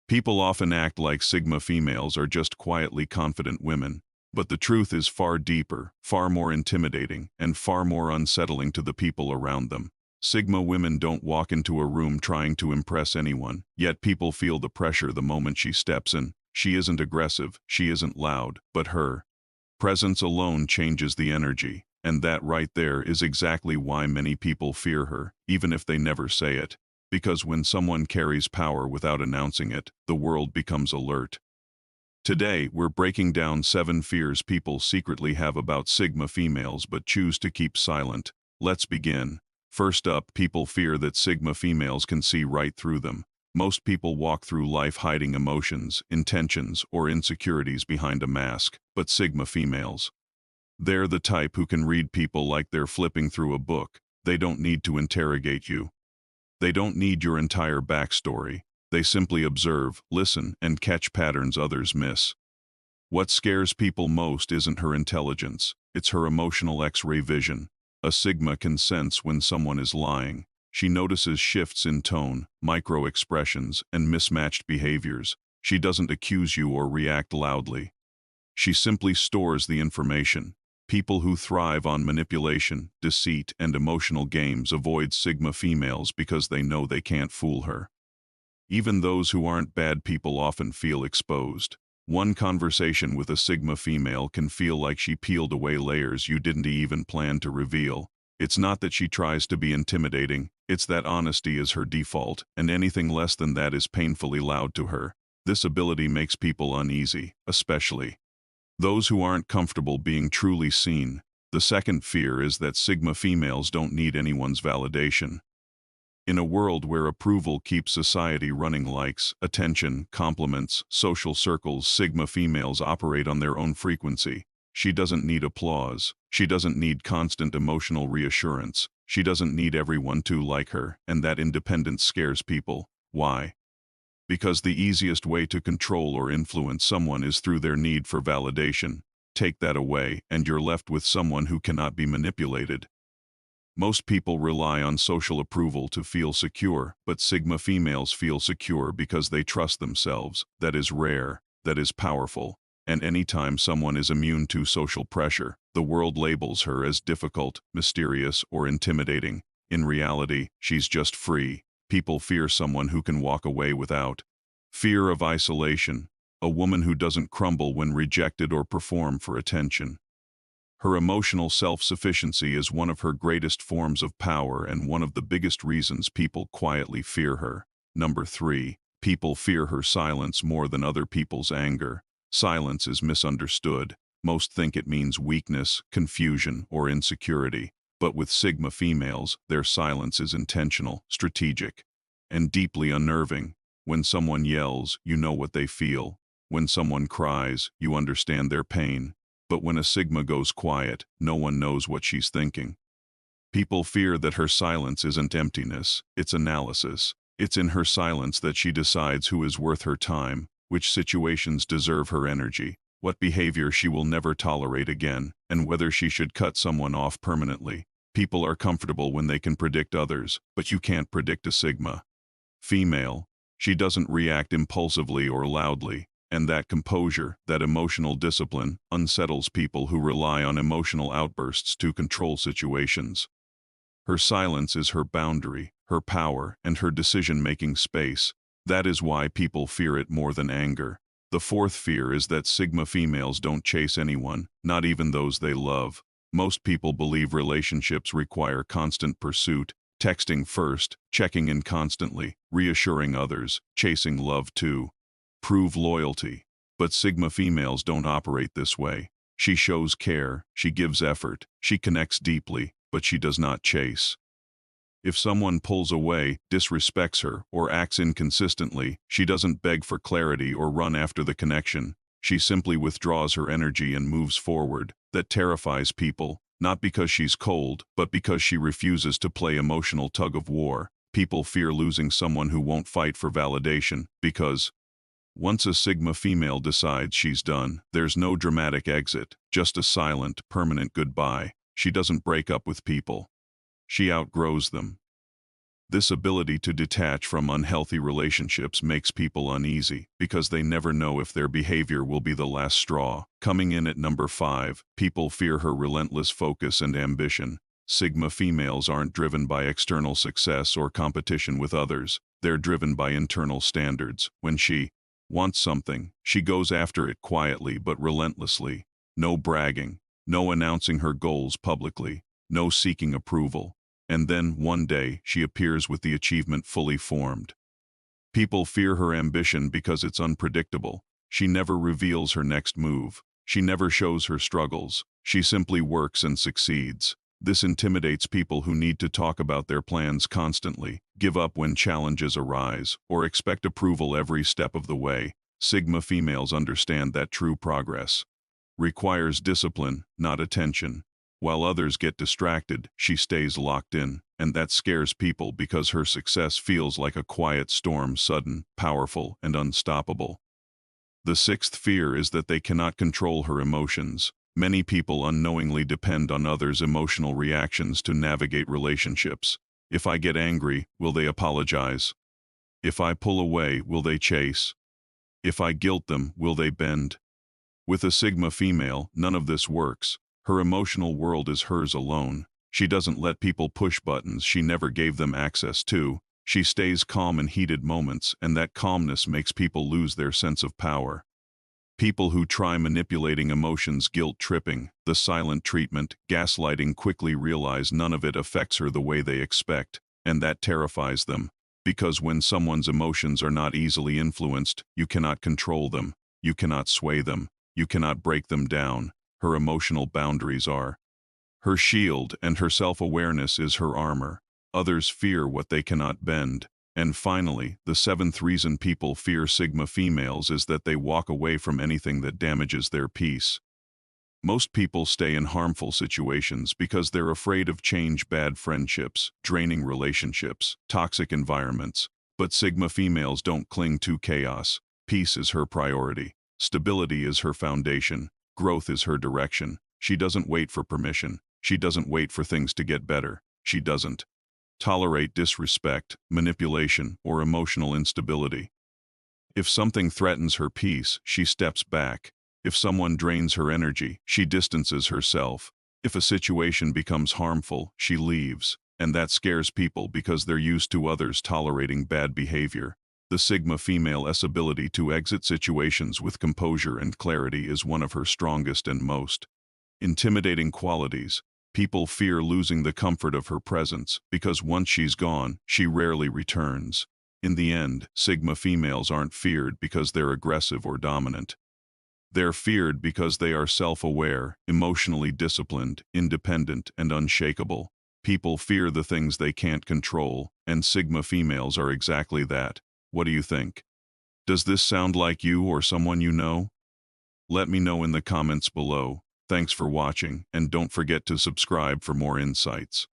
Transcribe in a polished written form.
People often act like Sigma females are just quietly confident women, but the truth is far deeper, far more intimidating, and far more unsettling to the people around them. Sigma women don't walk into a room trying to impress anyone, yet people feel the pressure the moment she steps in. She isn't aggressive, she isn't loud, but her presence alone changes the energy, and that right there is exactly why many people fear her, even if they never say it. Because when someone carries power without announcing it, the world becomes alert. Today, we're breaking down 7 fears people secretly have about Sigma females but choose to keep silent. Let's begin. First up, people fear that Sigma females can see right through them. Most people walk through life hiding emotions, intentions, or insecurities behind a mask, but Sigma females, they're the type who can read people like they're flipping through a book. They don't need to interrogate you. They don't need your entire backstory. They simply observe, listen, and catch patterns others miss. What scares people most isn't her intelligence, it's her emotional X-ray vision. A Sigma can sense when someone is lying. She notices shifts in tone, micro-expressions, and mismatched behaviors. She doesn't accuse you or react loudly. She simply stores the information. People who thrive on manipulation, deceit, and emotional games avoid Sigma females because they know they can't fool her. Even those who aren't bad people often feel exposed. One conversation with a Sigma female can feel like she peeled away layers you didn't even plan to reveal. It's not that she tries to be intimidating, it's that honesty is her default, and anything less than that is painfully loud to her. This ability makes people uneasy, especially those who aren't comfortable being truly seen. The second fear is that Sigma females don't need anyone's validation. In a world where approval keeps society running, likes, attention, compliments, social circles, Sigma females operate on their own frequency. She doesn't need applause. She doesn't need constant emotional reassurance. She doesn't need everyone to like her, and that independence scares people. Why? Because the easiest way to control or influence someone is through their need for validation. Take that away, and you're left with someone who cannot be manipulated. Most people rely on social approval to feel secure, but Sigma females feel secure because they trust themselves. That is rare, that is powerful. And anytime someone is immune to social pressure, the world labels her as difficult, mysterious, or intimidating. In reality, she's just free. People fear someone who can walk away without fear of isolation, a woman who doesn't crumble when rejected or perform for attention. Her emotional self-sufficiency is one of her greatest forms of power and one of the biggest reasons people quietly fear her. Number 3, people fear her silence more than other people's anger. Silence is misunderstood. Most think it means weakness, confusion, or insecurity. But with Sigma females, their silence is intentional, strategic, and deeply unnerving. When someone yells, you know what they feel. When someone cries, you understand their pain. But when a Sigma goes quiet, no one knows what she's thinking. People fear that her silence isn't emptiness, it's analysis. It's in her silence that she decides who is worth her time, which situations deserve her energy, what behavior she will never tolerate again, and whether she should cut someone off permanently. People are comfortable when they can predict others, but you can't predict a Sigma female. She doesn't react impulsively or loudly, and that composure, that emotional discipline, unsettles people who rely on emotional outbursts to control situations. Her silence is her boundary, her power, and her decision-making space. That is why people fear it more than anger. The fourth fear is that Sigma females don't chase anyone, not even those they love. Most people believe relationships require constant pursuit, texting first, checking in constantly, reassuring others, chasing love too. Prove loyalty. But Sigma females don't operate this way. She shows care, she gives effort, she connects deeply, but she does not chase. If someone pulls away, disrespects her, or acts inconsistently, she doesn't beg for clarity or run after the connection. She simply withdraws her energy and moves forward. That terrifies people, not because she's cold, but because she refuses to play emotional tug-of-war. People fear losing someone who won't fight for validation, because once a Sigma female decides she's done, there's no dramatic exit, just a silent, permanent goodbye. She doesn't break up with people. She outgrows them. This ability to detach from unhealthy relationships makes people uneasy because they never know if their behavior will be the last straw. Coming in at number 5, people fear her relentless focus and ambition. Sigma females aren't driven by external success or competition with others. They're driven by internal standards. When she wants something, she goes after it quietly but relentlessly. No bragging, no announcing her goals publicly, no seeking approval. And then, one day, she appears with the achievement fully formed. People fear her ambition because it's unpredictable. She never reveals her next move. She never shows her struggles. She simply works and succeeds. This intimidates people who need to talk about their plans constantly, give up when challenges arise, or expect approval every step of the way. Sigma females understand that true progress requires discipline, not attention. While others get distracted, she stays locked in, and that scares people because her success feels like a quiet storm, sudden, powerful, and unstoppable. The sixth fear is that they cannot control her emotions. Many people unknowingly depend on others' emotional reactions to navigate relationships. If I get angry, will they apologize? If I pull away, will they chase? If I guilt them, will they bend? With a Sigma female, none of this works. Her emotional world is hers alone. She doesn't let people push buttons she never gave them access to. She stays calm in heated moments, and that calmness makes people lose their sense of power. People who try manipulating emotions, guilt-tripping, the silent treatment, gaslighting quickly realize none of it affects her the way they expect, and that terrifies them. Because when someone's emotions are not easily influenced, you cannot control them, you cannot sway them, you cannot break them down. Her emotional boundaries are her shield, and her self-awareness is her armor. Others fear what they cannot bend. And finally, the seventh reason people fear Sigma females is that they walk away from anything that damages their peace. Most people stay in harmful situations because they're afraid of change, bad friendships, draining relationships, toxic environments. But Sigma females don't cling to chaos. Peace is her priority. Stability is her foundation. Growth is her direction. She doesn't wait for permission. She doesn't wait for things to get better. She doesn't tolerate disrespect, manipulation, or emotional instability. If something threatens her peace, she steps back. If someone drains her energy, she distances herself. If a situation becomes harmful, she leaves. And that scares people because they're used to others tolerating bad behavior. The Sigma female's ability to exit situations with composure and clarity is one of her strongest and most intimidating qualities. People fear losing the comfort of her presence because once she's gone, she rarely returns. In the end, Sigma females aren't feared because they're aggressive or dominant. They're feared because they are self-aware, emotionally disciplined, independent, and unshakable. People fear the things they can't control, and Sigma females are exactly that. What do you think? Does this sound like you or someone you know? Let me know in the comments below. Thanks for watching, and don't forget to subscribe for more insights.